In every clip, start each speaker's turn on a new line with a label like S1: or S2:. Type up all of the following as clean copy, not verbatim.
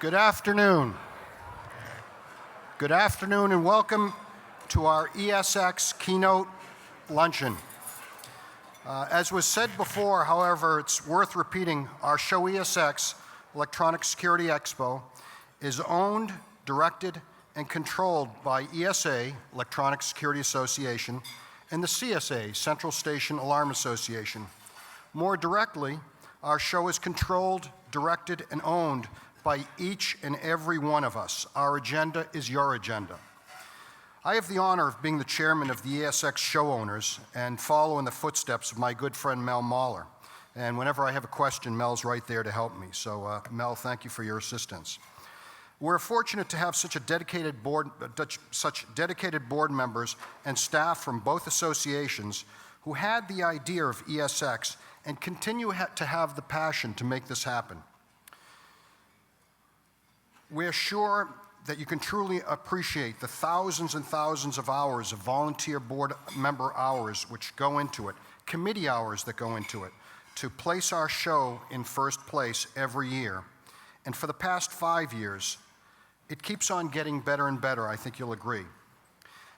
S1: Good afternoon. Good afternoon and welcome to our ESX Keynote Luncheon. As was said before, however, it's worth repeating, our show ESX, Electronic Security Expo, is owned, directed, and controlled by ESA, Electronic Security Association, and the CSA, Central Station Alarm Association. More directly, our show is controlled, directed, and owned by each and every one of us. Our agenda is your agenda. I have the honor of being the chairman of the ESX show owners and follow in the footsteps of my good friend Mel Mahler. And whenever I have a question, Mel's right there to help me. So Mel, thank you for your assistance. We're fortunate to have such dedicated board members and staff from both associations who had the idea of ESX and continue to have the passion to make this happen. We're sure that you can truly appreciate the thousands and thousands of hours of volunteer board member hours which go into it, committee hours that go into it, to place our show in first place every year. And for the past 5 years, it keeps on getting better and better, I think you'll agree.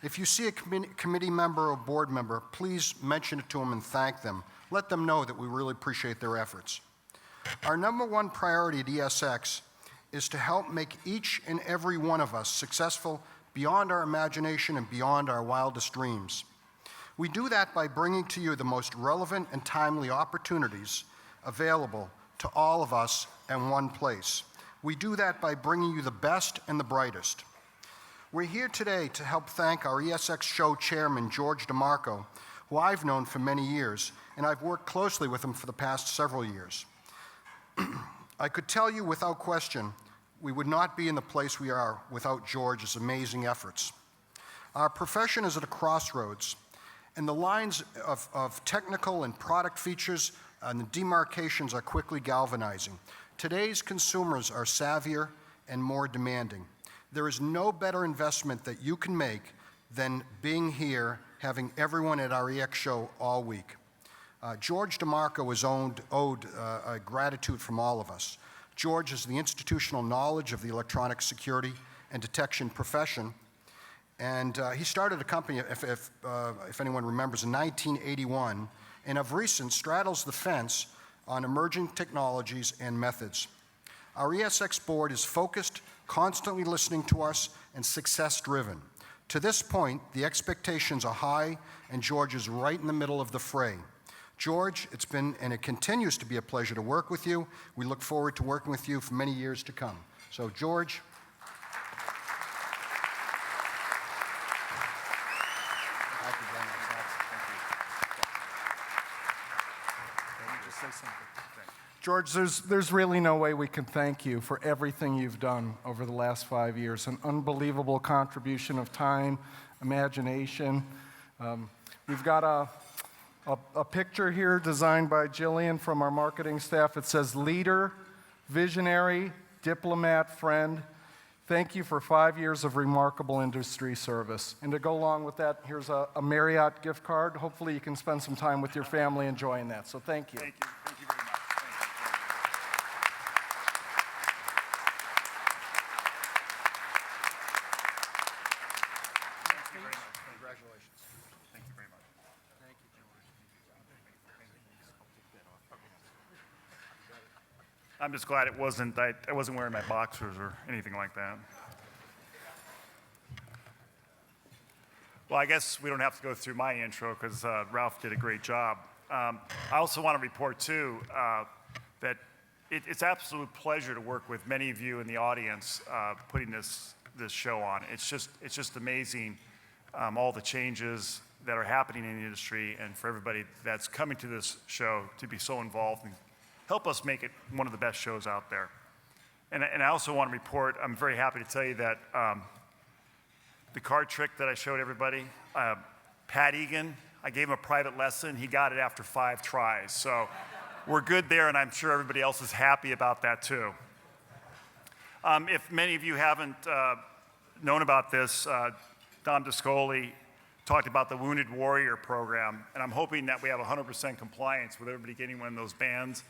S1: If you see a committee member or board member, please mention it to them and thank them. Let them know that we really appreciate their efforts. Our number one priority at ESX is to help make each and every one of us successful beyond our imagination and beyond our wildest dreams. We do that by bringing to you the most relevant and timely opportunities available to all of us in one place. We do that by bringing you the best and the brightest. We're here today to help thank our ESX show chairman, George DeMarco, who I've known for many years, and I've worked closely with him for the past several years. I could tell you without question, we would not be in the place we are without George's amazing efforts. Our profession is at a crossroads, and the lines of technical and product features and the demarcations are quickly galvanizing. Today's consumers are savvier and more demanding. There is no better investment that you can make than being here, having everyone at our EX show all week. George DeMarco is owed gratitude from all of us. George has the institutional knowledge of the electronic security and detection profession, and he started a company, if anyone remembers, in 1981, and of recent straddles the fence on emerging technologies and methods. Our ESX board is focused, constantly listening to us, and success-driven. To this point, the expectations are high, and George is right in the middle of the fray. George, it's been and it continues to be a pleasure to work with you. We look forward to working with you for many years to come. So, George. Thank you very much. Thank you.
S2: George, there's really no way we can thank you for everything you've done over the last 5 years. An unbelievable contribution of time, imagination. We've got a picture here designed by Jillian from our marketing staff. It says, leader, visionary, diplomat, friend. Thank you for 5 years of remarkable industry service. And to go along with that, here's a Marriott gift card. Hopefully you can spend some time with your family enjoying that. So thank you.
S3: Thank you. Thank you very much. Thank you very much. Congratulations. Thank you very much. Thank you, George. I'm just glad I wasn't wearing my boxers or anything like that. Well, I guess we don't have to go through my intro because Ralph did a great job. I also want to report too that it's absolute pleasure to work with many of you in the audience putting this show on. It's just amazing all the changes that are happening in the industry, and for everybody that's coming to this show to be so involved and help us make it one of the best shows out there. And I also want to report, I'm very happy to tell you that the card trick that I showed everybody, Pat Egan, I gave him a private lesson. He got it after 5 tries. So we're good there, and I'm sure everybody else is happy about that too. If many of you haven't known about this, Don Discoli talked about the Wounded Warrior program, and I'm hoping that we have 100% compliance with everybody getting one of those bands.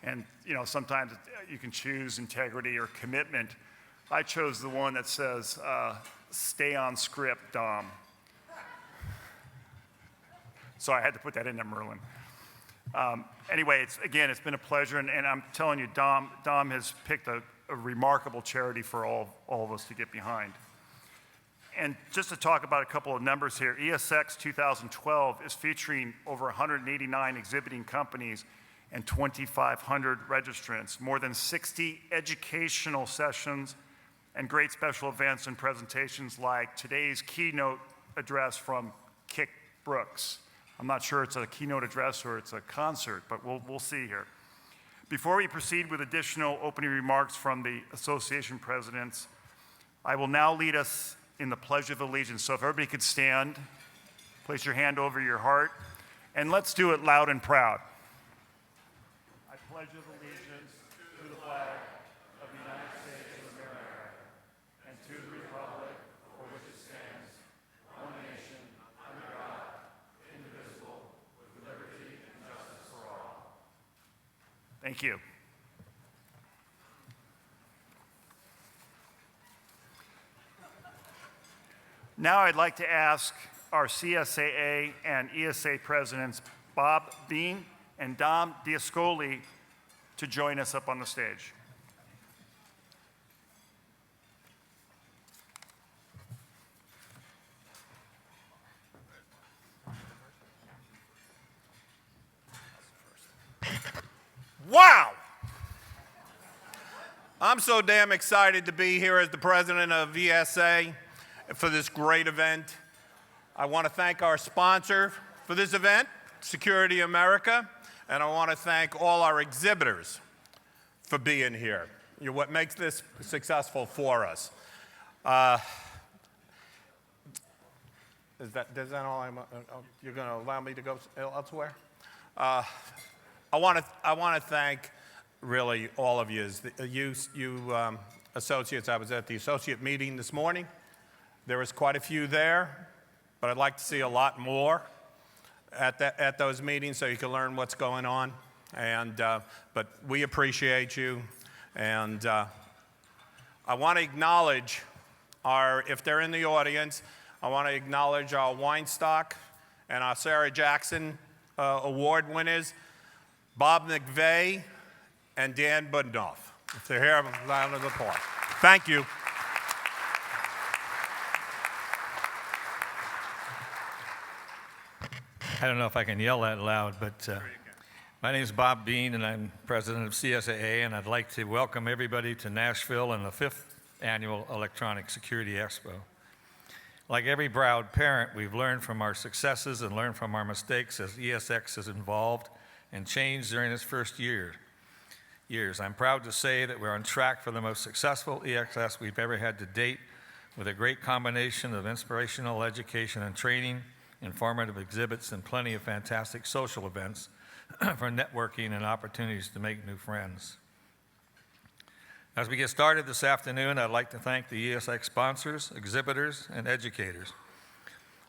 S3: And, you know, sometimes you can choose integrity or commitment. I chose the one that says, stay on script, Dom. So I had to put that in there, Merlin. Anyway, it's been a pleasure, and I'm telling you, Dom has picked a remarkable charity for all of us to get behind. And just to talk about a couple of numbers here, ESX 2012 is featuring over 189 exhibiting companies and 2,500 registrants, more than 60 educational sessions, and great special events and presentations like today's keynote address from Kix Brooks. I'm not sure it's a keynote address or it's a concert, but we'll see here. Before we proceed with additional opening remarks from the association presidents, I will now lead us in the Pledge of Allegiance. So if everybody could stand, place your hand over your heart, and let's do it loud and proud. I pledge allegiance to the flag of the United States of America and to the republic for which it stands, one nation, under God, indivisible, with liberty and justice for all. Thank you. Now I'd like to ask our CSAA and ESA presidents, Bob Bean and Dom Diascoli, to join us up on the stage.
S4: Wow! I'm so damn excited to be here as the president of ESA for this great event. I want to thank our sponsor for this event, Security America, and I want to thank all our exhibitors for being here. You're what makes this successful for us. Is that all you're going to allow me to go elsewhere? I want to thank really all of you. You associates, I was at the associate meeting this morning. There was quite a few there, but I'd like to see a lot more at those meetings so you can learn what's going on. But we appreciate you, and I want to acknowledge if they're in the audience, I want to acknowledge our Weinstock and our Sarah Jackson award winners, Bob McVeigh and Dan Budnoff. If they're here, round of applause. Thank you.
S5: I don't know if I can yell that loud, but my name is Bob Bean, and I'm president of CSAA, and I'd like to welcome everybody to Nashville and the 5th Annual Electronic Security Expo. Like every proud parent, we've learned from our successes and learned from our mistakes as ESX has evolved and changed during its first years. I'm proud to say that we're on track for the most successful EXS we've ever had to date, with a great combination of inspirational education and training, informative exhibits, and plenty of fantastic social events for networking and opportunities to make new friends. As we get started this afternoon, I'd like to thank the ESX sponsors, exhibitors, and educators.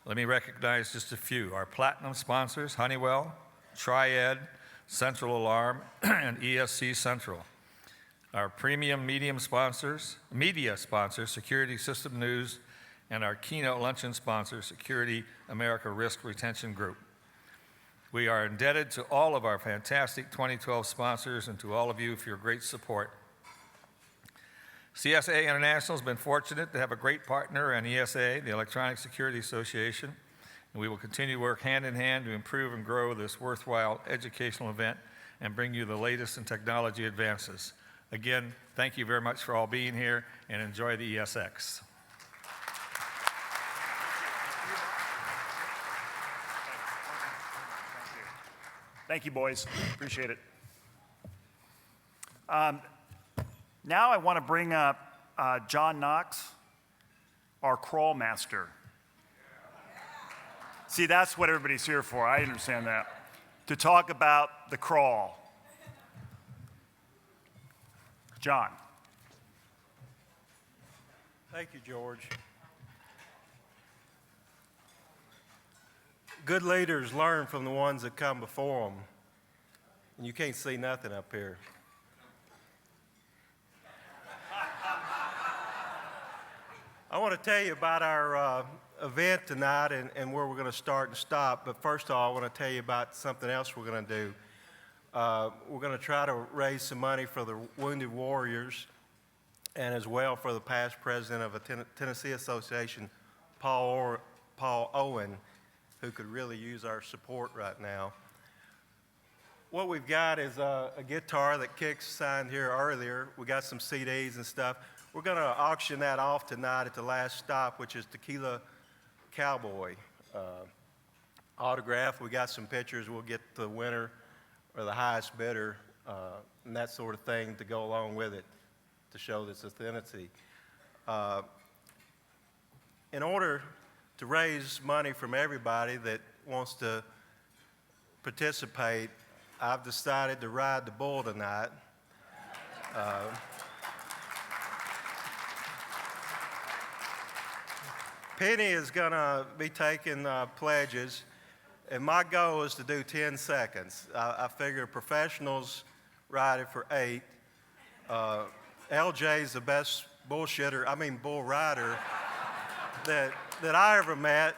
S5: Let me recognize just a few. Our platinum sponsors, Honeywell, Triad, Central Alarm, and ESC Central. Our premium media sponsors, Security System News, and our keynote luncheon sponsor, Security America Risk Retention Group. We are indebted to all of our fantastic 2012 sponsors and to all of you for your great support. CSA International has been fortunate to have a great partner in ESA, the Electronic Security Association, and we will continue to work hand in hand to improve and grow this worthwhile educational event and bring you the latest in technology advances. Again, thank you very much for all being here, and enjoy the ESX.
S3: Thank you, boys. Appreciate it. Now I want to bring up John Knox, our crawl master. See, that's what everybody's here for. I understand that. To talk about the crawl. John.
S6: Thank you, George. Good leaders learn from the ones that come before them. and you can't see nothing up here. I want to tell you about our event tonight and where we're going to start and stop. But first of all, I want to tell you about something else we're going to do. We're going to try to raise some money for the Wounded Warriors and as well for the past president of the Tennessee Association, Paul Owen, who could really use our support right now. What we've got is a guitar that Kix signed here earlier. We got some CDs and stuff. We're going to auction that off tonight at the last stop, which is Tequila Cowboy. Autograph, we got some pictures. We'll get the winner or the highest bidder and that sort of thing to go along with it to show this authenticity. In order to raise money from everybody that wants to participate, I've decided to ride the bull tonight. Penny is going to be taking pledges, and my goal is to do 10 seconds. I figure professionals ride it for 8. LJ's the best bull rider that I ever met,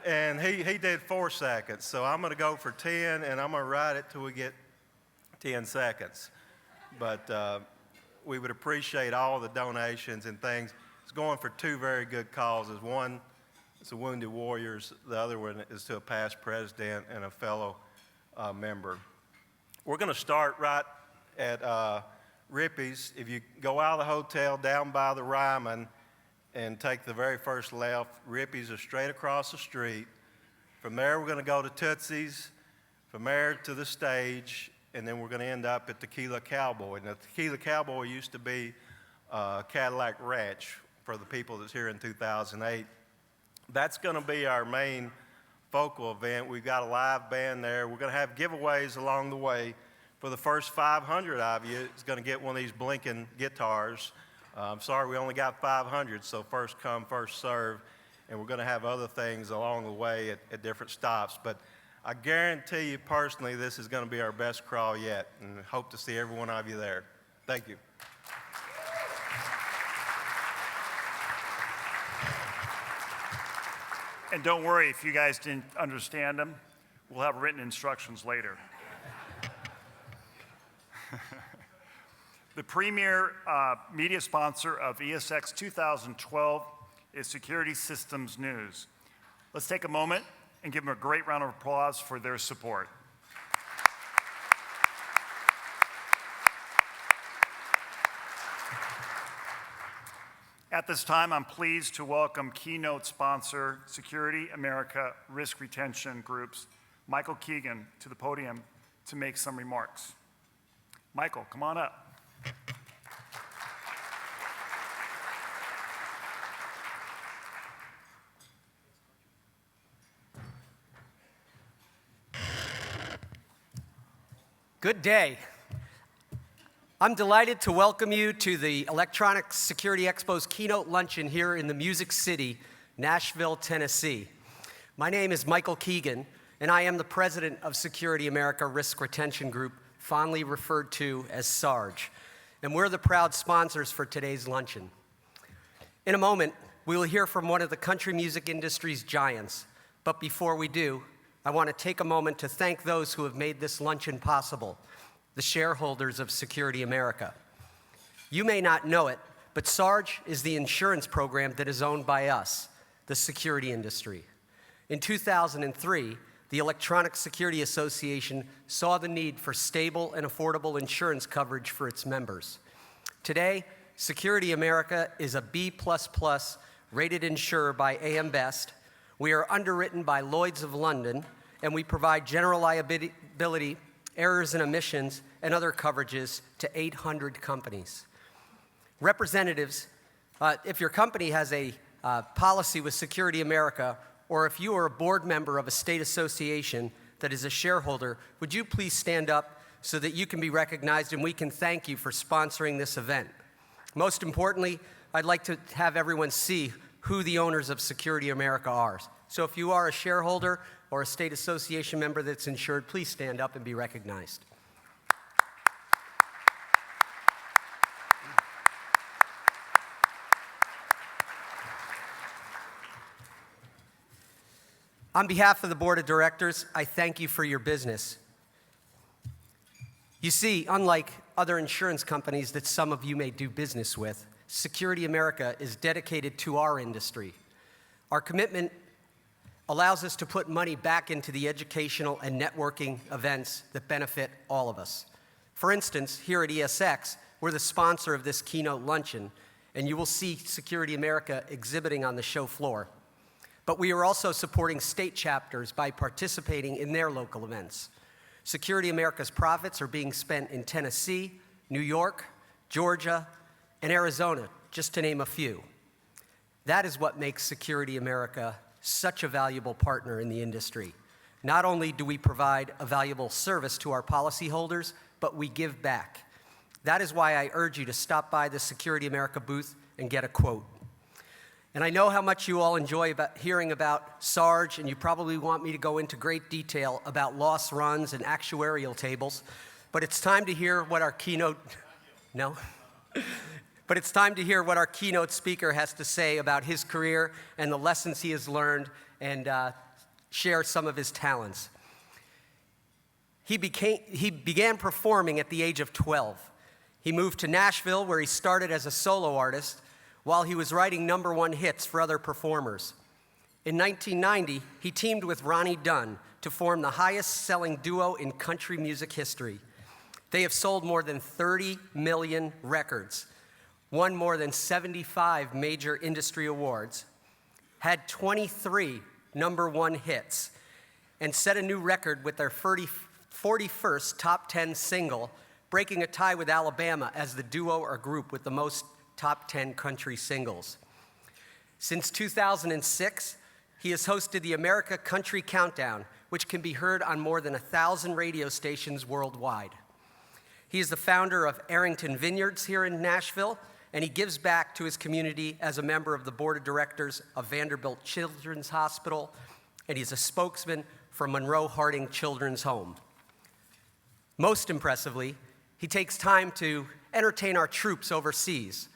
S6: and he did 4 seconds. So I'm going to go for 10, and I'm going to ride it till we get 10 seconds. But we would appreciate all the donations and things. It's going for 2 very good causes. One is the Wounded Warriors. The other one is to a past president and a fellow member. We're going to start right at Rippy's. If you go out of the hotel down by the Ryman and take the very first left, Rippy's is straight across the street. From there, we're going to go to Tootsie's. From there to the stage, and then we're going to end up at Tequila Cowboy. Now, Tequila Cowboy used to be Cadillac Ranch for the people that's here in 2008. That's going to be our main focal event. We've got a live band there. We're going to have giveaways along the way. For the first 500 of you, it's going to get one of these blinking guitars. I'm sorry, we only got 500, so first come, first serve. And we're going to have other things along the way at different stops. But I guarantee you personally, this is going to be our best crawl yet, and hope to see every one of you there. Thank you.
S3: And don't worry if you guys didn't understand them. We'll have written instructions later. The premier media sponsor of ESX 2012 is Security Systems News. Let's take a moment and give them a great round of applause for their support. At this time, I'm pleased to welcome keynote sponsor, Security America Risk Retention Group's Michael Keegan to the podium to make some remarks. Michael, come on up.
S7: Good day. I'm delighted to welcome you to the Electronic Security Expo's keynote luncheon here in the Music City, Nashville, Tennessee. My name is Michael Keegan, and I am the president of Security America Risk Retention Group, fondly referred to as SARG, and we're the proud sponsors for today's luncheon. In a moment, we will hear from one of the country music industry's giants, but before we do, I want to take a moment to thank those who have made this luncheon possible, the shareholders of Security America. You may not know it, but SARG is the insurance program that is owned by us, the security industry. In 2003, the Electronic Security Association saw the need for stable and affordable insurance coverage for its members. Today, Security America is a B++ rated insurer by AM Best. We are underwritten by Lloyd's of London, and we provide general liability, errors and omissions, and other coverages to 800 companies. Representatives, if your company has a policy with Security America, or if you are a board member of a state association that is a shareholder, would you please stand up so that you can be recognized and we can thank you for sponsoring this event. Most importantly, I'd like to have everyone see who the owners of Security America are. So if you are a shareholder or a state association member that's insured, please stand up and be recognized. On behalf of the board of directors, I thank you for your business. You see, unlike other insurance companies that some of you may do business with, Security America is dedicated to our industry. Our commitment allows us to put money back into the educational and networking events that benefit all of us. For instance, here at ESX, we're the sponsor of this keynote luncheon, and you will see Security America exhibiting on the show floor. But we are also supporting state chapters by participating in their local events. Security America's profits are being spent in Tennessee, New York, Georgia, and Arizona, just to name a few. That is what makes Security America such a valuable partner in the industry. Not only do we provide a valuable service to our policyholders, but we give back. That is why I urge you to stop by the Security America booth and get a quote. And I know how much you all enjoy hearing about SARG, and you probably want me to go into great detail about loss runs and actuarial tables, but it's time to hear what our keynote, no? But it's time to hear what our keynote speaker has to say about his career and the lessons he has learned, and share some of his talents. He began performing at the age of 12. He moved to Nashville, where he started as a solo artist while he was writing #1 hits for other performers. In 1990, he teamed with Ronnie Dunn to form the highest-selling duo in country music history. They have sold more than 30 million records, won more than 75 major industry awards, had 23 #1 hits, and set a new record with their 41st top 10 single, breaking a tie with Alabama as the duo or group with the most top 10 country singles. Since 2006, he has hosted the America Country Countdown, which can be heard on more than 1,000 radio stations worldwide. He is the founder of Arrington Vineyards here in Nashville, and he gives back to his community as a member of the board of directors of Vanderbilt Children's Hospital, and he's a spokesman for Monroe Harding Children's Home. Most impressively, he takes time to entertain our troops overseas,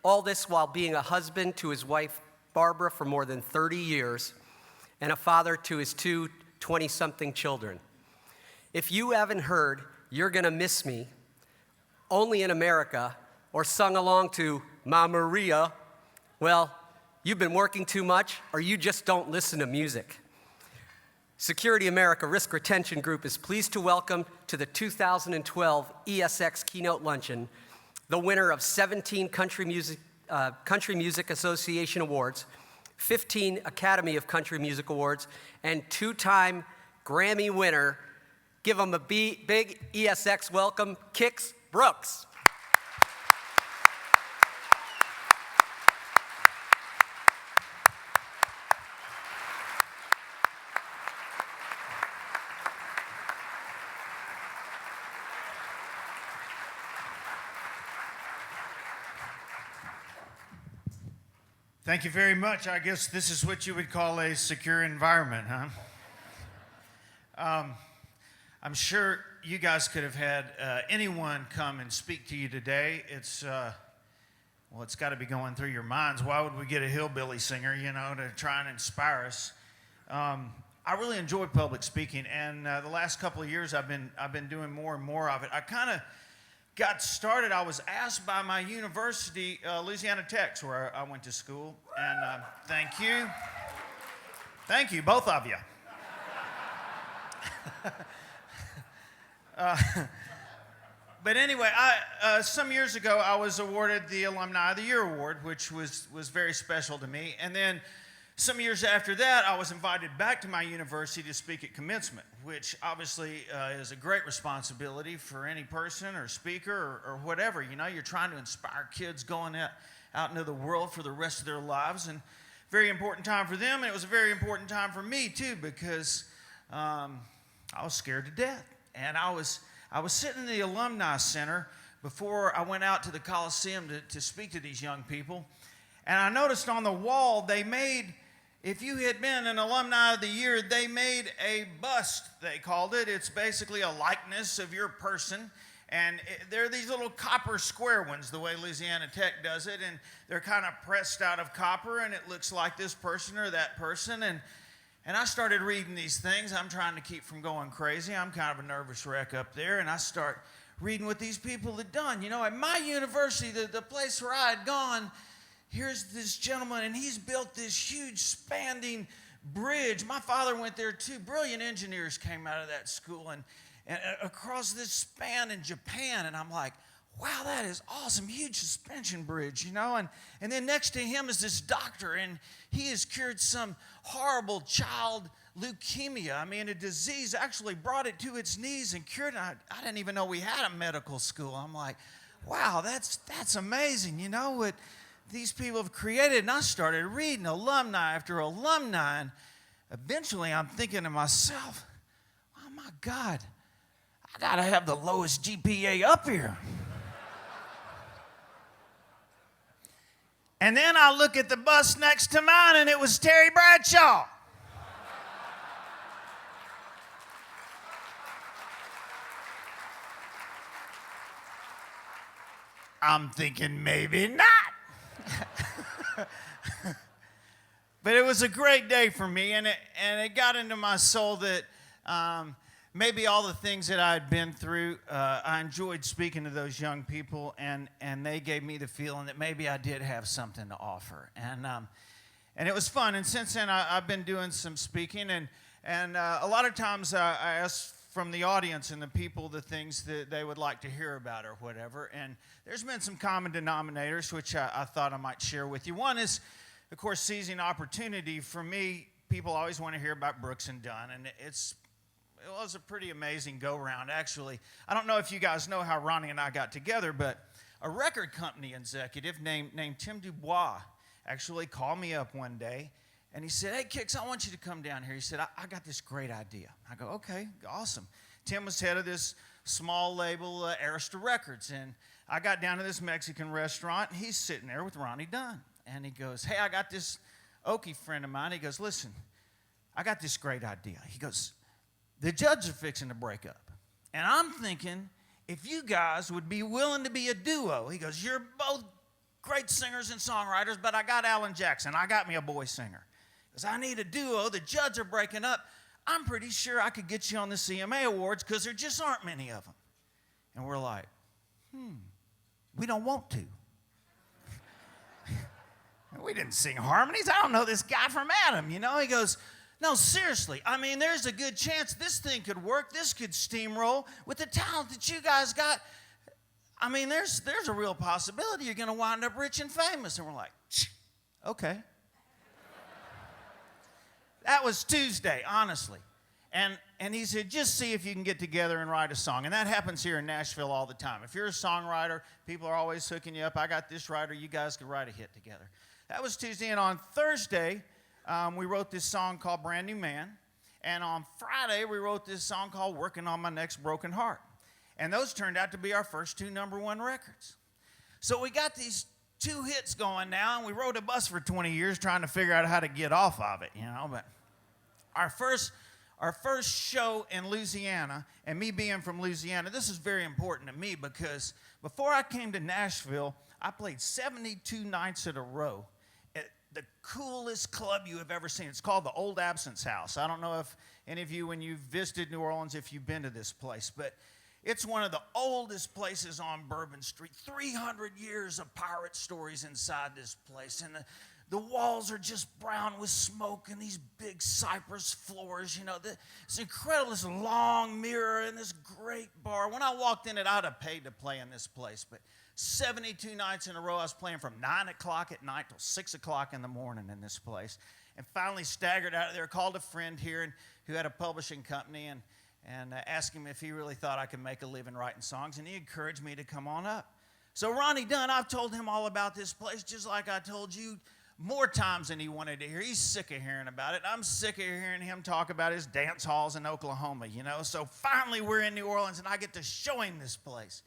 S7: all this while being a husband to his wife, Barbara, for more than 30 years, and a father to his two 20-something children. If you haven't heard "You're Gonna Miss Me" only in America, or sung along to "Ma Maria," well, you've been working too much, or you just don't listen to music. Security America Risk Retention Group is pleased to welcome to the 2012 ESX Keynote Luncheon the winner of 17 Country Music Association Awards, 15 Academy of Country Music Awards, and 2-time Grammy winner. Give him a big ESX welcome, Kix Brooks.
S8: Thank you very much. I guess this is what you would call a secure environment, huh? I'm sure you guys could have had anyone come and speak to you today. It's got to be going through your minds. Why would we get a hillbilly singer, to try and inspire us? I really enjoy public speaking, and the last couple of years I've been doing more and more of it. I kind of got started. I was asked by my university, Louisiana Tech, where I went to school, and thank you, both of you. But anyway, some years ago, I was awarded the Alumni of the Year award, which was very special to me. And then some years after that, I was invited back to my university to speak at commencement, which obviously is a great responsibility for any person or speaker or whatever. You're trying to inspire kids going out into the world for the rest of their lives, and very important time for them. And it was a very important time for me too, because I was scared to death. And I was sitting in the Alumni Center before I went out to the Coliseum to speak to these young people. And I noticed on the wall they made, if you had been an Alumni of the Year, they made a bust, they called it. It's basically a likeness of your person. And they're these little copper square ones, the way Louisiana Tech does it. And they're kind of pressed out of copper, and it looks like this person or that person. And I started reading these things. I'm trying to keep from going crazy. I'm kind of a nervous wreck up there. And I start reading what these people had done. You know, at my university, the place where I had gone, here's this gentleman, and he's built this huge spanning bridge. My father went there too. Brilliant engineers came out of that school and across this span in Japan. And I'm like, wow, that is awesome. Huge suspension bridge, you know. And then next to him is this doctor, and he has cured some horrible child leukemia. I mean, a disease actually brought it to its knees and cured it. I didn't even know we had a medical school. I'm like, wow, that's amazing, you know, what these people have created. And I started reading alumni after alumni, and eventually I'm thinking to myself, oh my God, I gotta have the lowest GPA up here. And then I look at the bus next to mine, and it was Terry Bradshaw. I'm thinking maybe not. But it was a great day for me, and it got into my soul that maybe all the things that I had been through, I enjoyed speaking to those young people, and they gave me the feeling that maybe I did have something to offer. And it was fun. And since then, I've been doing some speaking, and a lot of times I ask from the audience and the people the things that they would like to hear about or whatever. And there's been some common denominators, which I thought I might share with you. One is, of course, seizing opportunity. For me, people always want to hear about Brooks and Dunn, and it was a pretty amazing go-round, actually. I don't know if you guys know how Ronnie and I got together, but a record company executive named Tim Dubois actually called me up one day, and he said, hey, Kix, I want you to come down here. He said, I got this great idea. I go, okay, awesome. Tim was head of this small label, Arista Records, and I got down to this Mexican restaurant, and he's sitting there with Ronnie Dunn, and he goes, hey, I got this Okie friend of mine. He goes, listen, I got this great idea. He goes, the Judds are fixing to break up. And I'm thinking, if you guys would be willing to be a duo. He goes, you're both great singers and songwriters, but I got Alan Jackson. I got me a boy singer. He goes, I need a duo. The Judds are breaking up. I'm pretty sure I could get you on the CMA Awards because there just aren't many of them. And we're like, we don't want to. We didn't sing harmonies. I don't know this guy from Adam, you know. He goes, no, seriously, I mean, there's a good chance this thing could work. This could steamroll with the talent that you guys got. I mean, there's a real possibility you're going to wind up rich and famous. And we're like, okay. That was Tuesday, honestly. And he said, just see if you can get together and write a song. And that happens here in Nashville all the time. If you're a songwriter, people are always hooking you up. I got this writer. You guys could write a hit together. That was Tuesday. And on Thursday, we wrote this song called Brand New Man. And on Friday, we wrote this song called Working on My Next Broken Heart. And those turned out to be our first 2 #1 records. So we got these 2 hits going now, and we rode a bus for 20 years trying to figure out how to get off of it, you know. But our first show in Louisiana, and me being from Louisiana, this is very important to me because before I came to Nashville, I played 72 nights in a row at the coolest club you have ever seen. It's called the Old Absence House. I don't know if any of you, when you've visited New Orleans, if you've been to this place, but it's one of the oldest places on Bourbon Street. 300 years of pirate stories inside this place, and the walls are just brown with smoke and these big cypress floors, you know. It's incredible, this long mirror and this great bar. When I walked in it, I'd have paid to play in this place, but 72 nights in a row, I was playing from 9 o'clock at night till 6 o'clock in the morning in this place. And finally staggered out of there, called a friend here who had a publishing company and asked him if he really thought I could make a living writing songs, and he encouraged me to come on up. So Ronnie Dunn, I've told him all about this place just like I told you, more times than he wanted to hear. He's sick of hearing about it. I'm sick of hearing him talk about his dance halls in Oklahoma, you know. So finally we're in New Orleans, and I get to show him this place.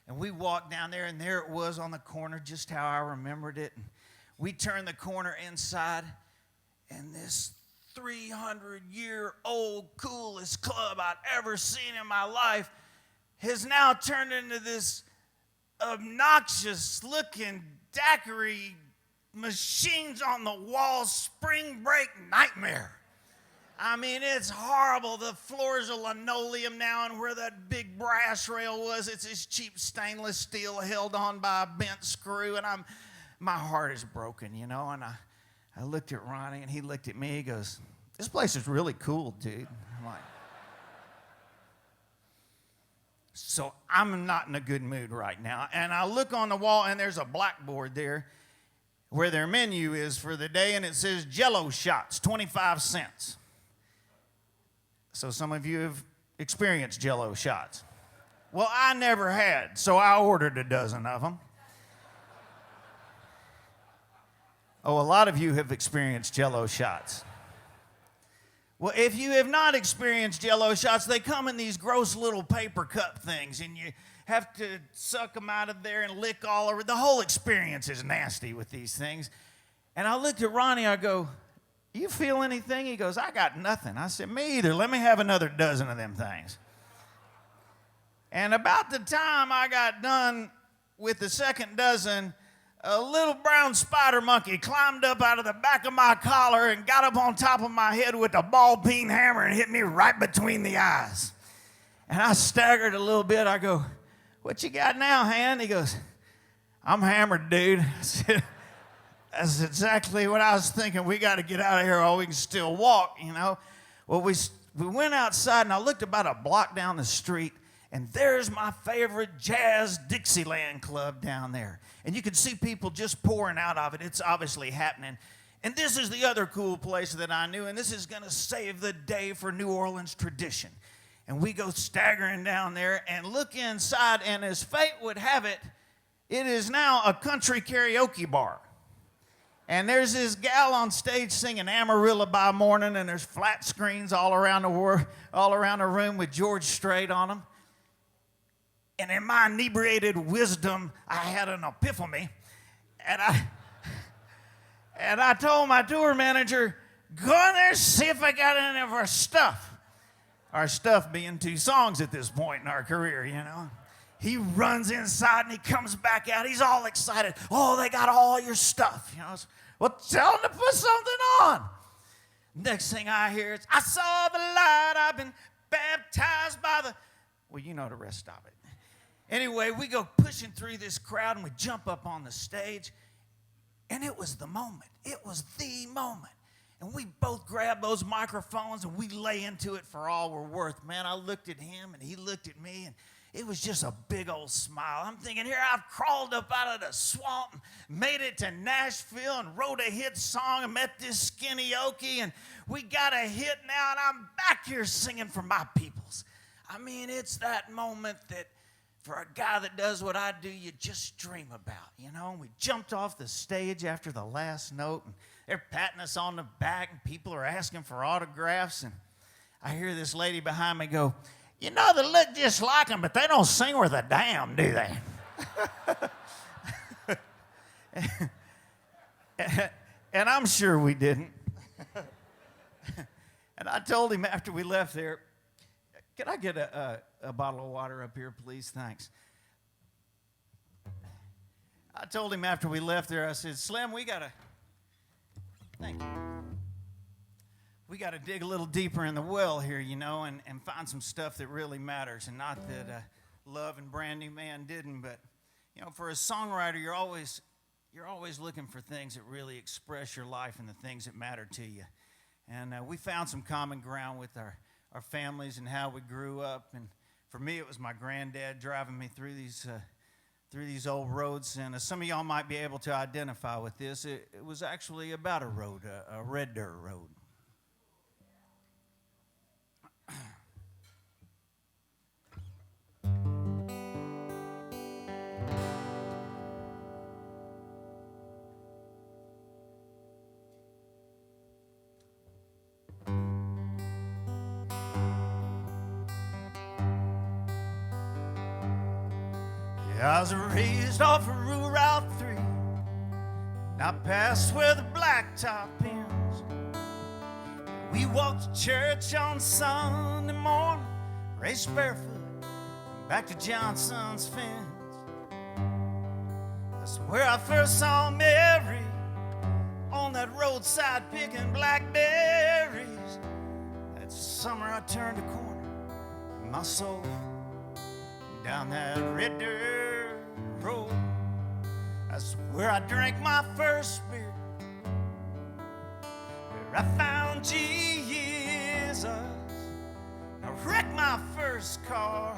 S8: And we walked down there, and there it was on the corner, just how I remembered it. And we turned the corner inside, and this 300-year-old coolest club I'd ever seen in my life has now turned into this obnoxious-looking daiquiri machines on the wall spring break nightmare. I mean, it's horrible. The floors are linoleum now, and where that big brass rail was, it's this cheap stainless steel held on by a bent screw, and my heart is broken, you know. And I looked at Ronnie, and he looked at me. He goes, "This place is really cool, dude." I'm like, so I'm not in a good mood right now. And I look on the wall, and there's a blackboard there where their menu is for the day, and it says Jell-O shots, 25 cents. So some of you have experienced Jell-O shots. Well, I never had, so I ordered a dozen of them. Oh, a lot of you have experienced Jell-O shots. Well, if you have not experienced Jell-O shots, they come in these gross little paper cup things, and you have to suck them out of there and lick all over. The whole experience is nasty with these things. And I looked at Ronnie, I go, "You feel anything?" He goes, "I got nothing." I said, "Me either. Let me have another dozen of them things." And about the time I got done with the second dozen, a little brown spider monkey climbed up out of the back of my collar and got up on top of my head with a ball peen hammer and hit me right between the eyes. And I staggered a little bit. I go, "What you got now, hand?" He goes, "I'm hammered, dude." I said, "That's exactly what I was thinking. We got to get out of here while we can still walk, you know." Well, we went outside, and I looked about a block down the street, and there's my favorite jazz Dixieland club down there. And you can see people just pouring out of it. It's obviously happening. And this is the other cool place that I knew, and this is going to save the day for New Orleans tradition. And we go staggering down there and look inside, and as fate would have it, it is now a country karaoke bar. And there's this gal on stage singing Amarillo by Morning, and there's flat screens all around the room with George Strait on them. And in my inebriated wisdom, I had an epiphany, and I told my tour manager, "Go in there, see if I got any of our stuff." Our stuff being 2 songs at this point in our career, you know. He runs inside and he comes back out. He's all excited. "Oh, they got all your stuff." You know, "Well, tell them to put something on." Next thing I hear is, "I saw the light. I've been baptized by the..." Well, you know the rest of it. Anyway, we go pushing through this crowd and we jump up on the stage. And it was the moment. It was the moment. And we both grabbed those microphones and we lay into it for all we're worth. Man, I looked at him and he looked at me, and it was just a big old smile. I'm thinking, here I've crawled up out of the swamp and made it to Nashville and wrote a hit song and met this skinny Okie, and we got a hit now, and I'm back here singing for my peoples. I mean, it's that moment that for a guy that does what I do, you just dream about, you know. And we jumped off the stage after the last note, and they're patting us on the back, and people are asking for autographs, and I hear this lady behind me go, "You know, they look just like them, but they don't sing worth a damn, do they?" And I'm sure we didn't. And I told him after we left there, "Can I get a bottle of water up here, please? Thanks." I told him after we left there, I said, "Slim, thank you. We got to dig a little deeper in the well here, you know, and find some stuff that really matters. And not that Love and Brand New Man didn't, but, you know, for a songwriter, you're always looking for things that really express your life and the things that matter to you." And we found some common ground with our families and how we grew up. And for me, it was my granddad driving me through these old roads. And some of y'all might be able to identify with this. It was actually about a road, a red dirt road. I was raised off of Route 3, not past where the blacktop ends. We walked to church on Sunday morning, raced barefoot back to Johnson's fence. That's where I first saw Mary on that roadside picking blackberries. It's summer, I turned a corner in my soul down that red dirt road. That's where I drank my first beer, where I found Jesus. I wrecked my first car,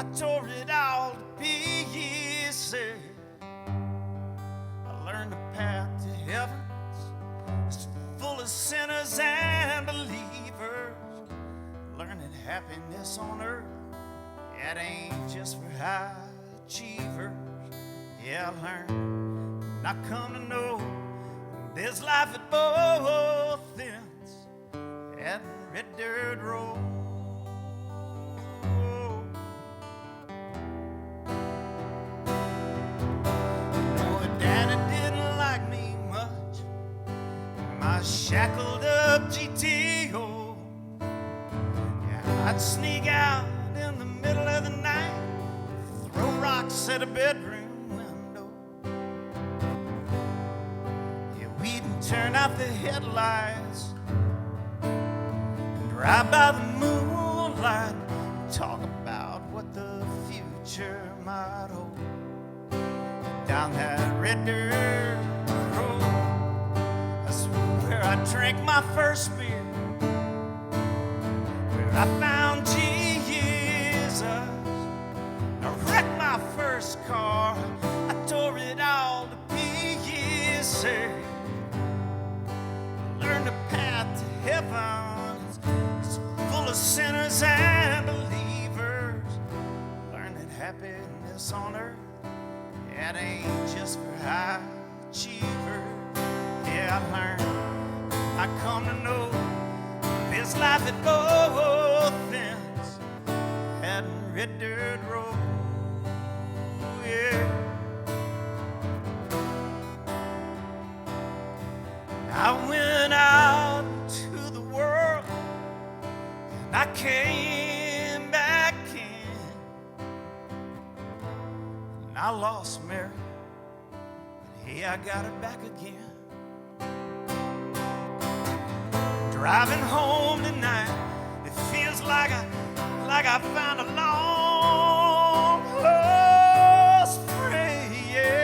S8: I tore it all to pieces. I learned the path to heaven, it's full of sinners and believers. Learning happiness on earth, that ain't just for high achievers. Yeah, I learned, and I come to know there's life at both ends, that red dirt road. Shackled up GTO, yeah, I'd sneak out in the middle of the night, throw rocks at a bedroom window. Yeah, we'd turn out the headlights and drive by the moonlight and talk about what the future might hold. Down that red dirt road, I drank my first beer, where I found Jesus. I wrecked my first car, I tore it all to pieces. Learned the path to heaven, it's full of sinners and believers. Learned that happiness on earth, that ain't just for high achievers. Yeah, I learned, I come to know there's life at both ends, that red dirt road, yeah. I went out to the world and I came back in, and I lost Mary, but hey, I got her back again. Driving home tonight, it feels like I found a long lost friend. Yeah.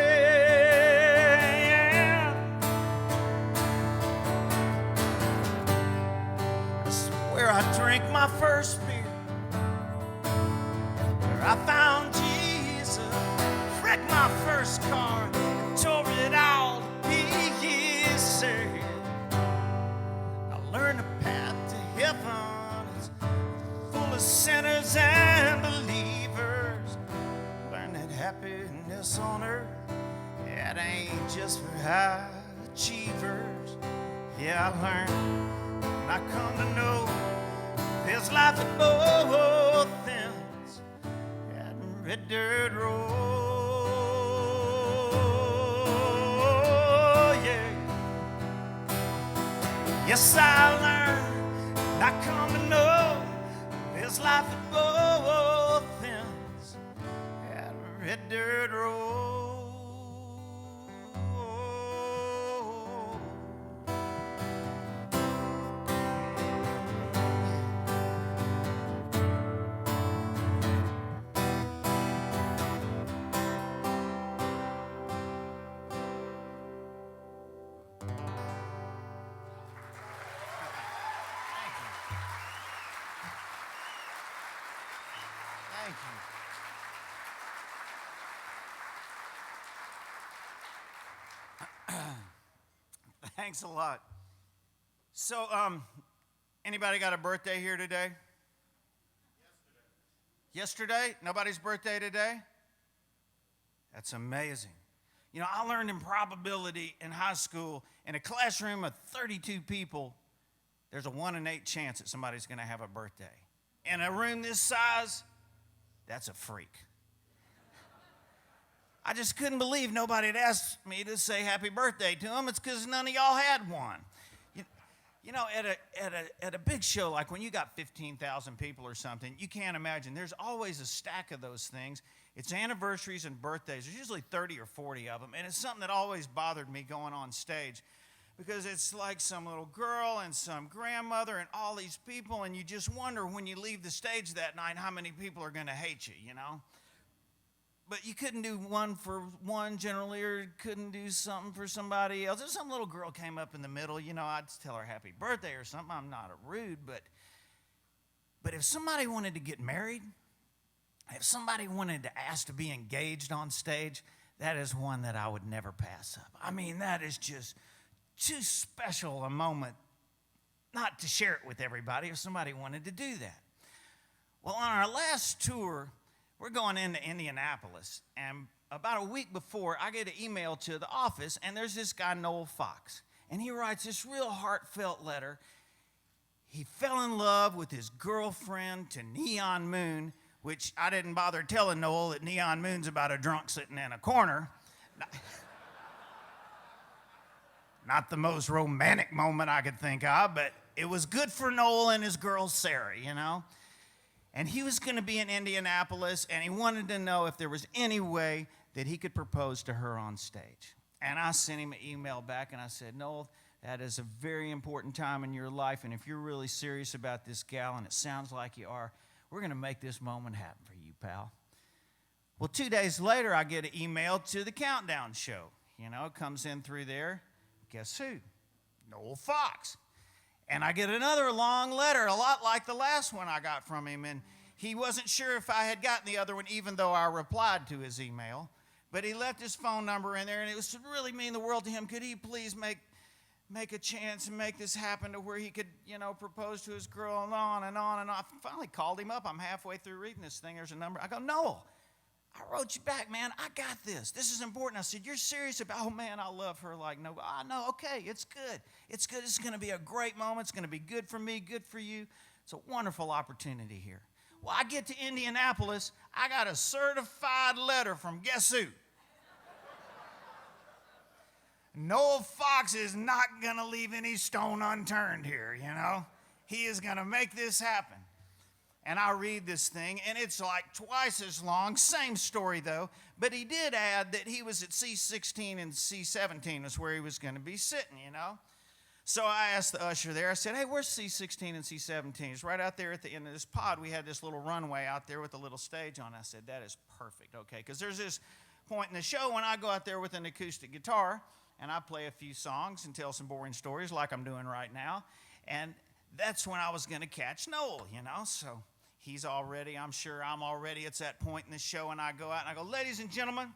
S8: I swear I drank my first beer, where I found Jesus, wrecked my first car, tore it all to pieces. Learn the path to heaven, it's full of sinners and believers. Learn that happiness on earth, that ain't just for high achievers. Yeah, I learned, and I come to know there's life at both ends, that red dirt road. Yes, I learned, and I come to know there's life at both ends, that red dirt road. Thank you. Thanks a lot. So, anybody got a birthday here today? Yesterday? Nobody's birthday today? That's amazing. You know, I learned improbability in high school. In a classroom of 32 people, there's a 1 in 8 chance that somebody's going to have a birthday. In a room this size, that's a freak. I just couldn't believe nobody had asked me to say happy birthday to him. It's because none of y'all had one. You know, at a big show, like when you got 15,000 people or something, you can't imagine. There's always a stack of those things. It's anniversaries and birthdays. There's usually 30 or 40 of them, and it's something that always bothered me going on stage. because it's like some little girl and some grandmother and all these people, and you just wonder when you leave the stage that night how many people are going to hate you, you know? But you couldn't do one for one generally, or couldn't do something for somebody else. If some little girl came up in the middle, you know, I'd tell her happy birthday or something. I'm not rude, but if somebody wanted to get married, if somebody wanted to ask to be engaged on stage, that is one that I would never pass up. I mean, that is just too special a moment not to share it with everybody if somebody wanted to do that. Well, on our last tour, we're going into Indianapolis, and about a week before, I get an email to the office, and there's this guy, Noel Fox, and he writes this real heartfelt letter. He fell in love with his girlfriend to Neon Moon, which I didn't bother telling Noel that Neon Moon's about a drunk sitting in a corner. Not the most romantic moment I could think of, but it was good for Noel and his girl Sarah, you know? And he was going to be in Indianapolis, and he wanted to know if there was any way that he could propose to her on stage. And I sent him an email back, and I said, Noel, that is a very important time in your life, and if you're really serious about this gal, and it sounds like you are, we're going to make this moment happen for you, pal. Well, 2 days later, I get an email to the Countdown show. You know, it comes in through there. Guess who? Noel Fox. And I get another long letter, a lot like the last one I got from him. And he wasn't sure if I had gotten the other one, even though I replied to his email. But he left his phone number in there, and it was to really mean the world to him. Could he please make a chance and make this happen to where he could, you know, propose to his girl, and on and on and on. I finally called him up. I'm halfway through reading this thing. There's a number. I go, Noel, I wrote you back, man. I got this. This is important. I said, you're serious about, oh, man, I love her like no. I know, okay, it's good. It's good. It's going to be a great moment. It's going to be good for me, good for you. It's a wonderful opportunity here. Well, I get to Indianapolis. I got a certified letter from guess who? Noel Fox is not going to leave any stone unturned here, you know. He is going to make this happen. And I read this thing, and it's like twice as long. Same story, though. But he did add that he was at C16 and C17 is where he was going to be sitting, you know. So I asked the usher there. I said, hey, where's C16 and C17? It's right out there at the end of this pod. We had this little runway out there with a little stage on. I said, that is perfect, okay. Because there's this point in the show when I go out there with an acoustic guitar, and I play a few songs and tell some boring stories like I'm doing right now. And that's when I was going to catch Noel, you know. So he's all ready. I'm sure I'm all ready. It's that point in the show, and I go out and I go, ladies and gentlemen,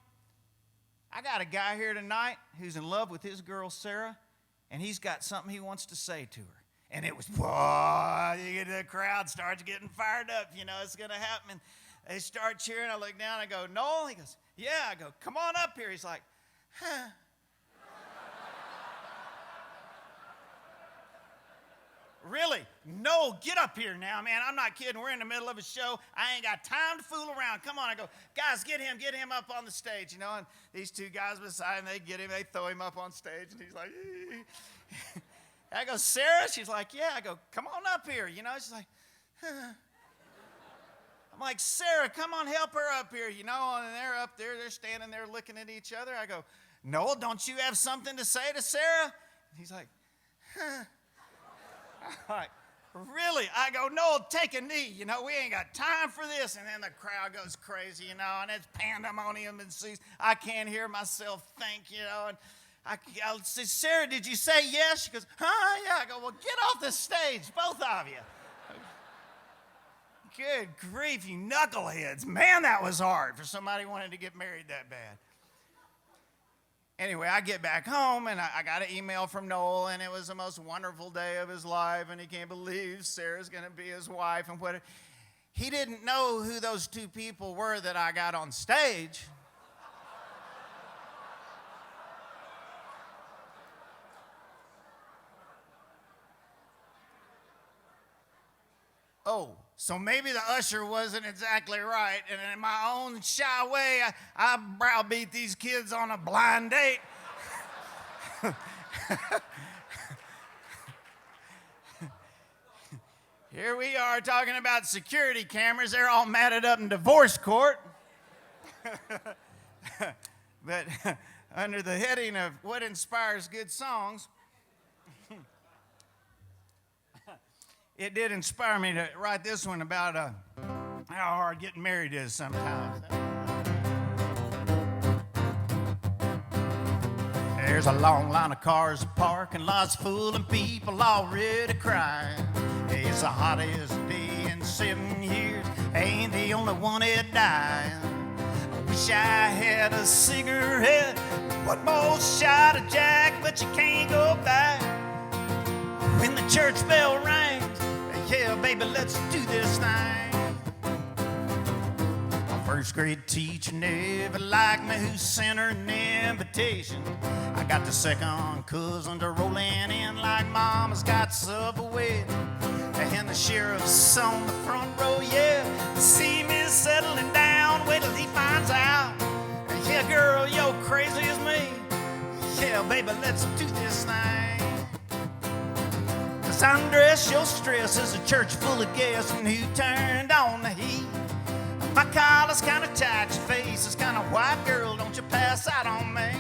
S8: I got a guy here tonight who's in love with his girl, Sarah, and he's got something he wants to say to her. And it was, whoa, the crowd starts getting fired up. You know, it's going to happen. And they start cheering. I look down. I go, Noel? He goes, yeah. I go, come on up here. He's like, huh. Really? No, get up here now, man. I'm not kidding. We're in the middle of a show. I ain't got time to fool around. Come on. I go, guys, get him up on the stage, you know. And these two guys beside him, they get him, they throw him up on stage, and he's like, I go, Sarah? She's like, yeah. I go, come on up here, you know. She's like, huh. I'm like, Sarah, come on, help her up here, you know. And they're up there, they're standing there looking at each other. I go, Noel, don't you have something to say to Sarah? And he's like, huh. I'm like, really? I go, Noel, take a knee. You know, we ain't got time for this. And then the crowd goes crazy, you know, and it's pandemonium ensues. I can't hear myself think, you know. And I say, Sarah, did you say yes? She goes, huh? Yeah. I go, well, get off the stage, both of you. Good grief, you knuckleheads. Man, that was hard for somebody who wanted to get married that bad. Anyway, I get back home, and I got an email from Noel, and it was the most wonderful day of his life, and he can't believe Sarah's going to be his wife. And what he didn't know who those two people were that I got on stage. Oh, so maybe the usher wasn't exactly right, and in my own shy way, I browbeat these kids on a blind date. Here we are talking about security cameras. They're all matted up in divorce court. But under the heading of what inspires good songs, it did inspire me to write this one about how hard getting married is sometimes. There's a long line of cars parking lots full and people already crying. It's the hottest day in 7 years. I ain't the only one that died. I wish I had a cigarette, one more shot of Jack, but you can't go back. When the church bell rings, yeah, baby, let's do this thing. First grade teacher never liked me, who sent her an invitation. I got the second cousin to rolling in like mama's got Subway. And the sheriff's on the front row, yeah, to see me settling down. Wait till he finds out. Yeah, girl, you're crazy as me. Yeah, baby, let's do this thing. 'Cause undress your stress is a church full of gas, and who turned on the heat? My collar's kinda tight, your face is kinda white, girl, don't you pass out on me.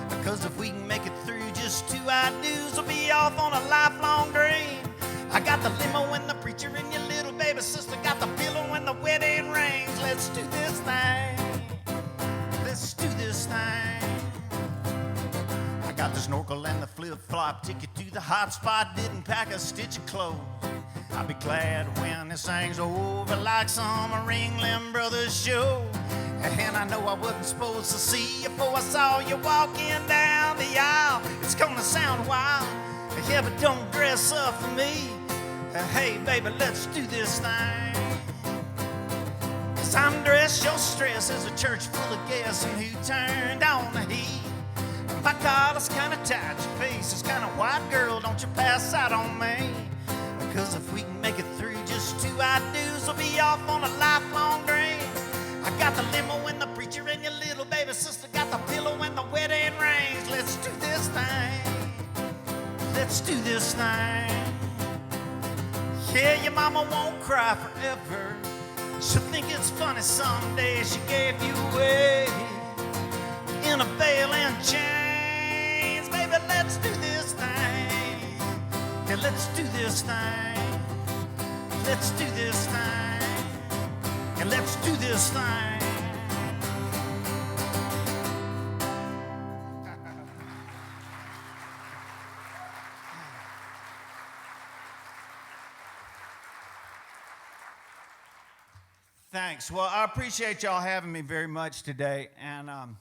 S8: Because if we can make it through just two I-do's, we'll be off on a lifelong dream. I got the limo and the preacher and your little baby sister got the pillow and the wedding rings. Let's do this thing. Let's do this thing. I got the snorkel and the flip-flop, ticket to the hot spot, didn't pack a stitch of clothes. I'll be glad when this thing's over, like some Ringling Brothers show. And I know I wasn't supposed to see you before I saw you walking down the aisle. It's gonna sound wild, yeah, but don't dress up for me. Hey, baby, let's do this thing. 'Cause undress your stress is a church full of gas, and who turned on the heat? My collar's kinda tight, your face is kinda white, girl, don't you pass out on me. Because if we can make it through just two I-do's, we'll be off on a lifelong dream. I got the limo and the preacher and your little baby sister got the pillow and the wedding rings. Let's do this thing. Let's do this thing. Yeah, your mama won't cry forever. She'll think it's funny someday she gave you away in a bale and chains. Baby, let's do this thing. Yeah, let's do this thing. Let's do this thing. Yeah, let's do this thing. Thanks. Well, I appreciate y'all having me very much today. And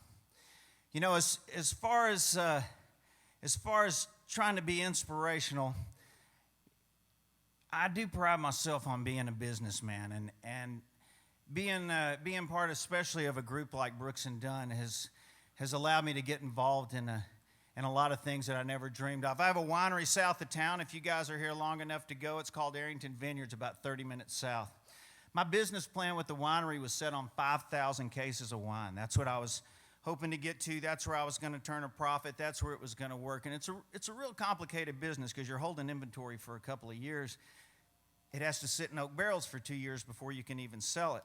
S8: you know, as far as trying to be inspirational, I do pride myself on being a businessman, and being part, especially of a group like Brooks and Dunn, has allowed me to get involved in a lot of things that I never dreamed of. I have a winery south of town. If you guys are here long enough to go, it's called Arrington Vineyards, about 30 minutes south. My business plan with the winery was set on 5,000 cases of wine. That's what I was hoping to get to. That's where I was going to turn a profit. That's where it was going to work. And it's a real complicated business because you're holding inventory for a couple of years. It has to sit in oak barrels for 2 years before you can even sell it.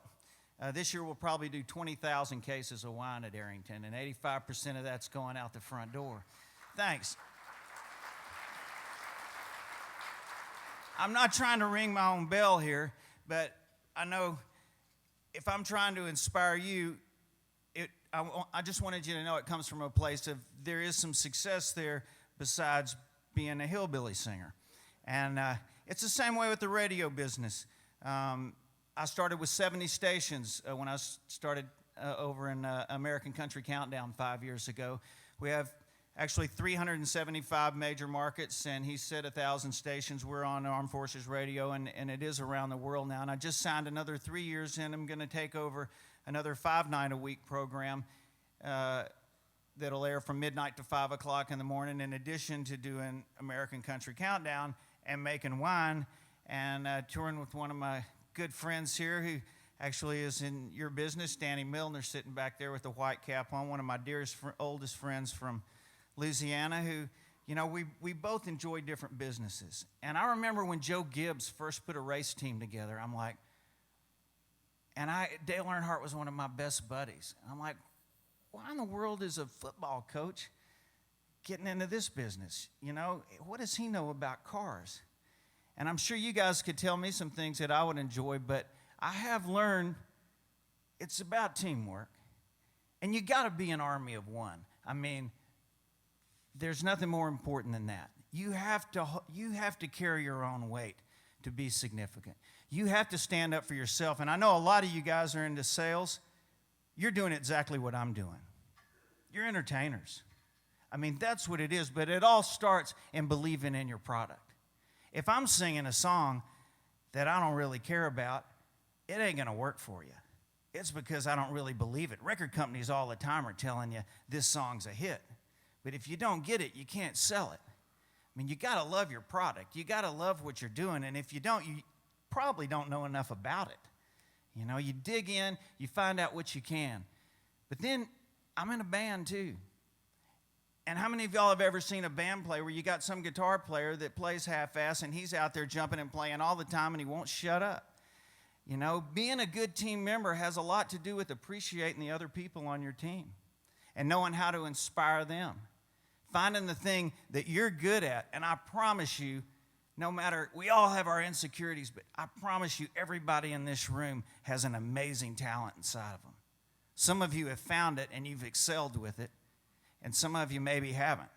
S8: This year we'll probably do 20,000 cases of wine at Arrington, and 85% of that's going out the front door. Thanks. I'm not trying to ring my own bell here, but I know if I'm trying to inspire you, I just wanted you to know it comes from a place of there is some success there besides being a hillbilly singer. And it's the same way with the radio business. I started with 70 stations when I started over in American Country Countdown 5 years ago. We have actually 375 major markets, and he said 1,000 stations. We're on Armed Forces Radio, and it is around the world now. And I just signed another 3 years in. I'm going to take over another 5-night-a-week program that'll air from midnight to 5 o'clock in the morning, in addition to doing American Country Countdown and making wine and touring with one of my good friends here who actually is in your business, Danny Milner, sitting back there with the white cap on, one of my dearest, oldest friends from Louisiana, who, you know, we both enjoy different businesses. And I remember when Joe Gibbs first put a race team together, I'm like, Dale Earnhardt was one of my best buddies. I'm like, why in the world is a football coach getting into this business? You know, what does he know about cars? And I'm sure you guys could tell me some things that I would enjoy, but I have learned it's about teamwork. And you got to be an army of one. I mean, there's nothing more important than that. You have to carry your own weight to be significant. You have to stand up for yourself. And I know a lot of you guys are into sales. You're doing exactly what I'm doing. You're entertainers. I mean, that's what it is. But it all starts in believing in your product. If I'm singing a song that I don't really care about, it ain't going to work for you. It's because I don't really believe it. Record companies all the time are telling you this song's a hit. But if you don't get it, you can't sell it. I mean, you got to love your product. You got to love what you're doing. And if you don't, you probably don't know enough about it. You know, you dig in, you find out what you can. But then I'm in a band too. And how many of y'all have ever seen a band play where you got some guitar player that plays half-ass and he's out there jumping and playing all the time and he won't shut up? You know, being a good team member has a lot to do with appreciating the other people on your team and knowing how to inspire them. Finding the thing that you're good at, and I promise you, no matter, we all have our insecurities, but I promise you everybody in this room has an amazing talent inside of them. Some of you have found it and you've excelled with it, and some of you maybe haven't.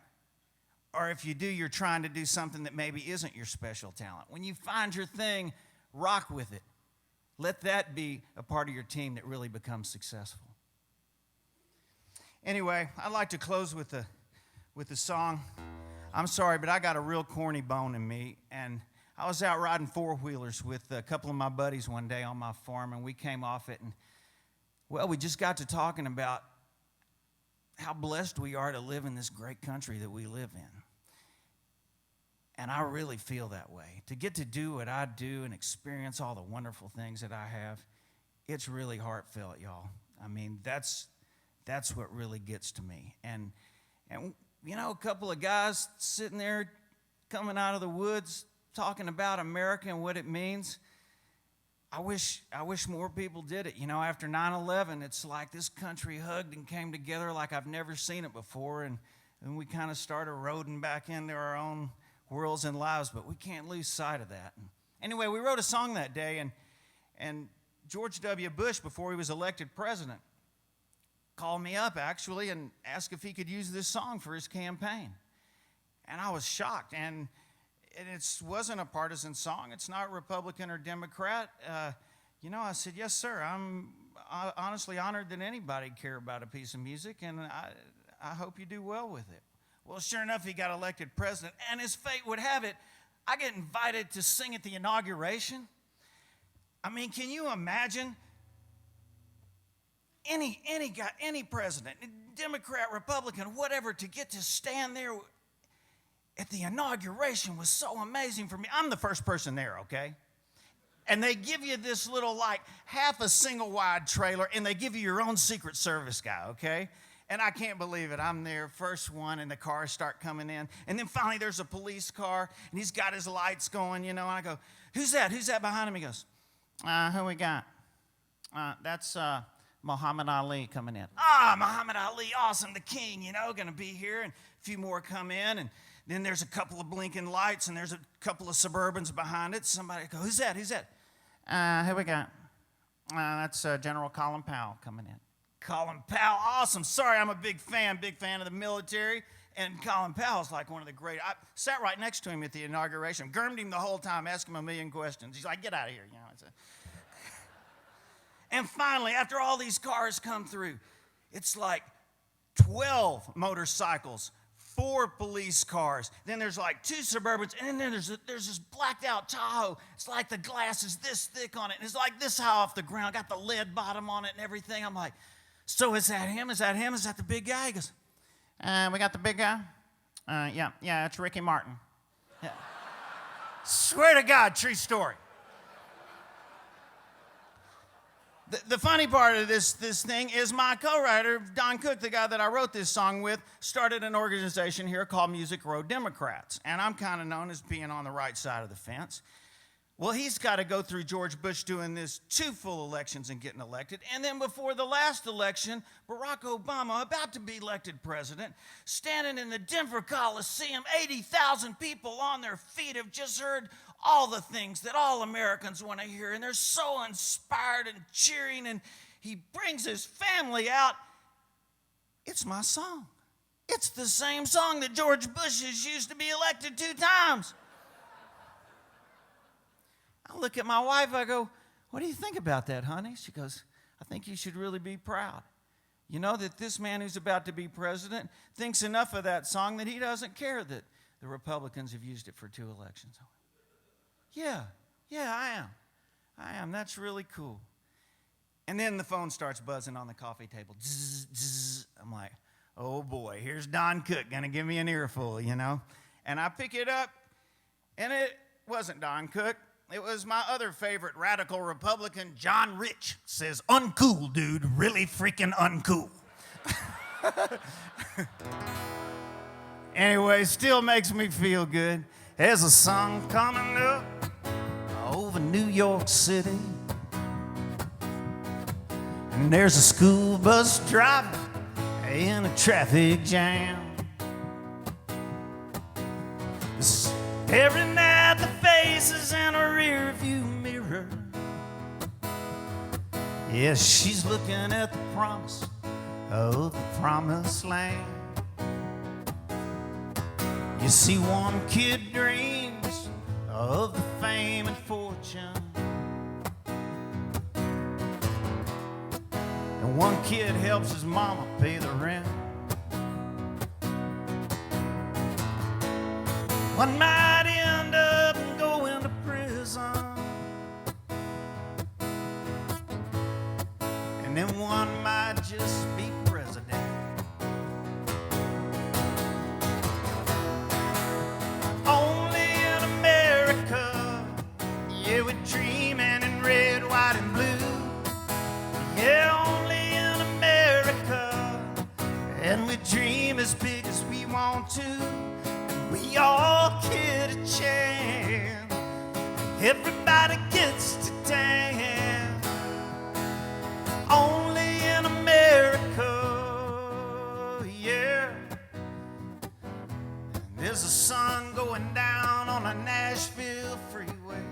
S8: Or if you do, you're trying to do something that maybe isn't your special talent. When you find your thing, rock with it. Let that be a part of your team that really becomes successful. Anyway, I'd like to close with a song. I'm sorry, but I got a real corny bone in me. And I was out riding four-wheelers with a couple of my buddies one day on my farm, and we came off it. And, well, we just got to talking about how blessed we are to live in this great country that we live in. And I really feel that way. To get to do what I do and experience all the wonderful things that I have, it's really heartfelt, y'all. I mean, that's what really gets to me. And you know, a couple of guys sitting there coming out of the woods talking about America and what it means. I wish more people did it. You know, after 9/11, it's like this country hugged and came together like I've never seen it before. And we kind of started eroding back into our own worlds and lives, but we can't lose sight of that. Anyway, we wrote a song that day, and George W. Bush, before he was elected president, called me up, actually, and asked if he could use this song for his campaign. And I was shocked, and it wasn't a partisan song. It's not Republican or Democrat. You know, I said, yes, sir. I'm honestly honored that anybody care about a piece of music, and I hope you do well with it. Well, sure enough, he got elected president, and as fate would have it, I get invited to sing at the inauguration. I mean, can you imagine any guy, any president, Democrat, Republican, whatever, to get to stand there at the inauguration was so amazing for me. I'm the first person there, okay? And they give you this little, like, half a single-wide trailer, and they give you your own Secret Service guy, okay? And I can't believe it. I'm there, first one, and the cars start coming in. And then finally there's a police car, and he's got his lights going, you know. And I go, who's that? Who's that behind him? He goes, who we got? That's Muhammad Ali coming in. Muhammad Ali, awesome, the king, you know, going to be here. And a few more come in, and then there's a couple of blinking lights, and there's a couple of Suburbans behind it. Somebody go, who's that? Who's that? Who we got? That's General Colin Powell coming in. Colin Powell, awesome. Sorry, I'm a big fan of the military. And Colin Powell's like one of the great. I sat right next to him at the inauguration, gurmed him the whole time, asked him a million questions. He's like, get out of here, you know. And finally, after all these cars come through, it's like 12 motorcycles, 4 police cars. Then there's like 2 Suburbans, and then there's this blacked out Tahoe. It's like the glass is this thick on it, and it's like this high off the ground, got the lead bottom on it and everything. I'm like, so is that him? Is that him? Is that the big guy? He goes, we got the big guy? Yeah, it's Ricky Martin. Yeah. Swear to God, true story. The funny part of this thing is my co-writer, Don Cook, the guy that I wrote this song with, started an organization here called Music Road Democrats. And I'm kind of known as being on the right side of the fence. Well, he's got to go through George Bush doing this 2 full elections and getting elected. And then before the last election, Barack Obama, about to be elected president, standing in the Denver Coliseum, 80,000 people on their feet have just heard all the things that all Americans want to hear, and they're so inspired and cheering, and he brings his family out. It's my song. It's the same song that George Bush has used to be elected 2 times. I look at my wife, I go, what do you think about that, honey? She goes, I think you should really be proud. You know that this man who's about to be president thinks enough of that song that he doesn't care that the Republicans have used it for 2 elections. Yeah, I am. That's really cool. And then the phone starts buzzing on the coffee table. Zzz, zzz. I'm like, oh boy, here's Don Cook gonna give me an earful, you know? And I pick it up, and it wasn't Don Cook. It was my other favorite radical Republican, John Rich. Says, uncool, dude, really freaking uncool. Anyway, still makes me feel good. There's a sun coming up over New York City. And there's a school bus driving in a traffic jam. Staring at the faces in a rear view mirror. Yes, she's looking at the promise of the promised land. You see, one kid dreams of the fame and fortune, and one kid helps his mama pay the rent. One might end up going to prison, and then one might just be president. Only in America, yeah, we're dreaming in red, white, and blue. Yeah, only in America, and we dream as big as we want to. We all get a chance. Everybody gets to dance. Only in America, yeah. There's a sun going down on a Nashville freeway.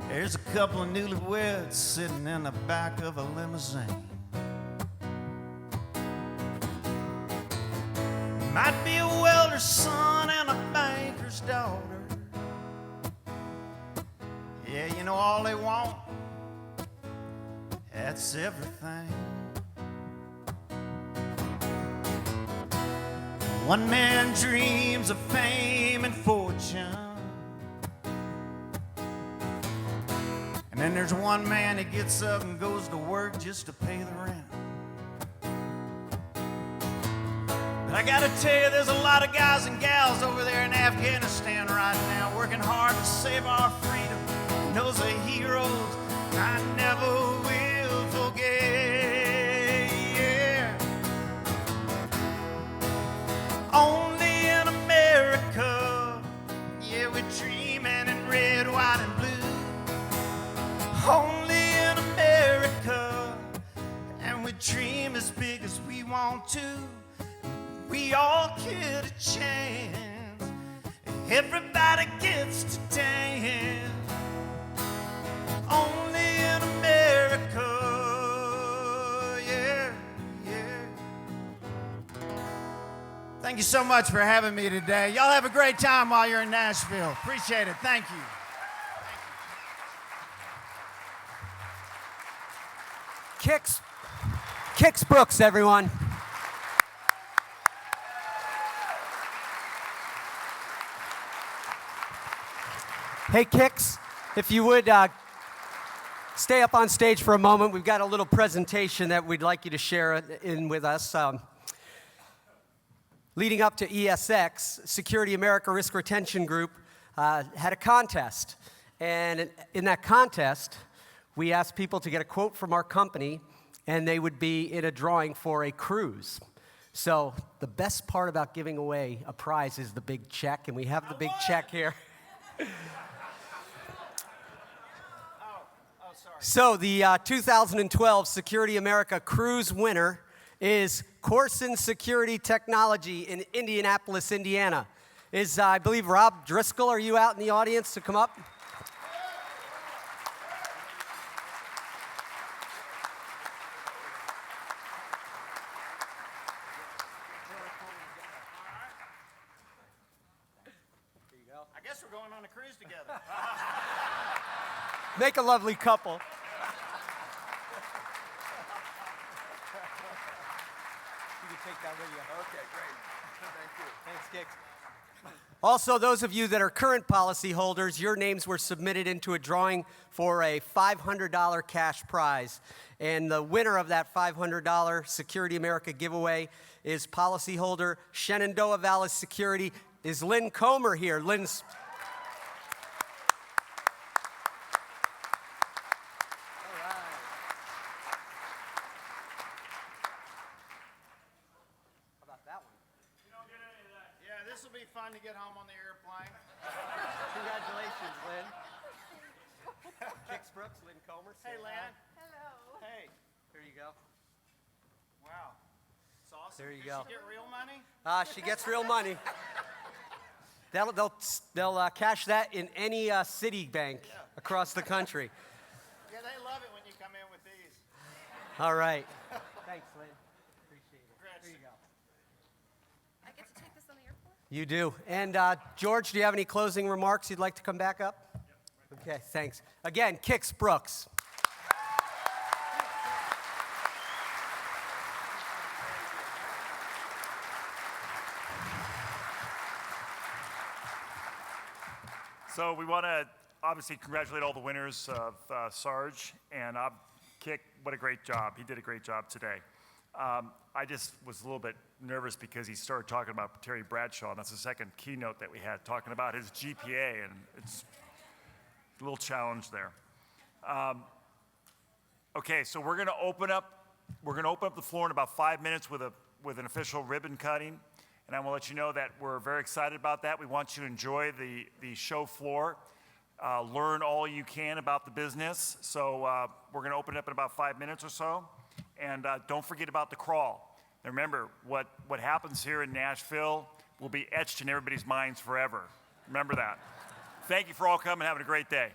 S8: There's a couple of newlyweds sitting in the back of a limousine. Might be a welder's son and a banker's daughter. Yeah, you know all they want, that's everything. One man dreams of fame and fortune, and then there's one man that gets up and goes to work just to pay the rent. But I gotta tell you, there's a lot of guys and gals over there in Afghanistan right now working hard to save our freedom. And those are heroes I never will forget. Yeah. Only in America, yeah, we're dreaming in red, white, and blue. Only in America, and we dream as big as we want to. We all get a chance. Everybody gets to dance. Only in America, yeah, yeah. Thank you so much for having me today. Y'all have a great time while you're in Nashville. Appreciate it. Thank you.
S7: Kix Brooks, everyone. Hey, Kix, if you would stay up on stage for a moment. We've got a little presentation that we'd like you to share in with us. Leading up to ESX, Security America Risk Retention Group had a contest. And in that contest, we asked people to get a quote from our company, and they would be in a drawing for a cruise. So the best part about giving away a prize is the big check, and we have the big check here. So the 2012 Security America Cruise winner is Corson Security Technology in Indianapolis, Indiana. Is, I believe, Rob Driscoll, are you out in the audience to come up?
S8: I guess we're going on a cruise together.
S7: Make a lovely couple. You can take that with you.
S9: Okay, great. Thank you.
S7: Thanks, Kix. Also, those of you that are current policyholders, your names were submitted into a drawing for a $500 cash prize. And the winner of that $500 Security America giveaway is policyholder Shenandoah Valley Security. Is Lynn Comer here? Lynn's.
S8: Yeah, this will be fun to get home on the airplane.
S7: Congratulations, Lynn. Kix Brooks, Lynn Comer.
S8: Hey, Lan.
S10: Hello.
S8: Hey.
S7: Here you go.
S8: Wow. It's awesome.
S7: There you
S8: Did
S7: go.
S8: she get real money?
S7: She gets real money. They'll cash that in any city bank across the country.
S8: Yeah, they love it when you come in with these.
S7: All right. Thanks, Lynn. Appreciate it.
S8: Congrats.
S7: Here you go.
S10: I get to take this on the airport?
S7: You do. And George, do you have any closing remarks you'd like to come back up? Okay, thanks. Again, Kix Brooks.
S3: So we want to obviously congratulate all the winners of Sarge and Kik. What a great job. He did a great job today. I just was a little bit nervous because he started talking about Terry Bradshaw, and that's the second keynote that we had, talking about his GPA, and it's a little challenge there. Okay, so we're going to open up the floor in about 5 minutes with an official ribbon cutting. And I want to let you know that we're very excited about that. We want you to enjoy the show floor, learn all you can about the business. So we're going to open it up in about 5 minutes or so. And don't forget about the crawl. Now remember, what happens here in Nashville will be etched in everybody's minds forever. Remember that. Thank you for all coming. Having a great day.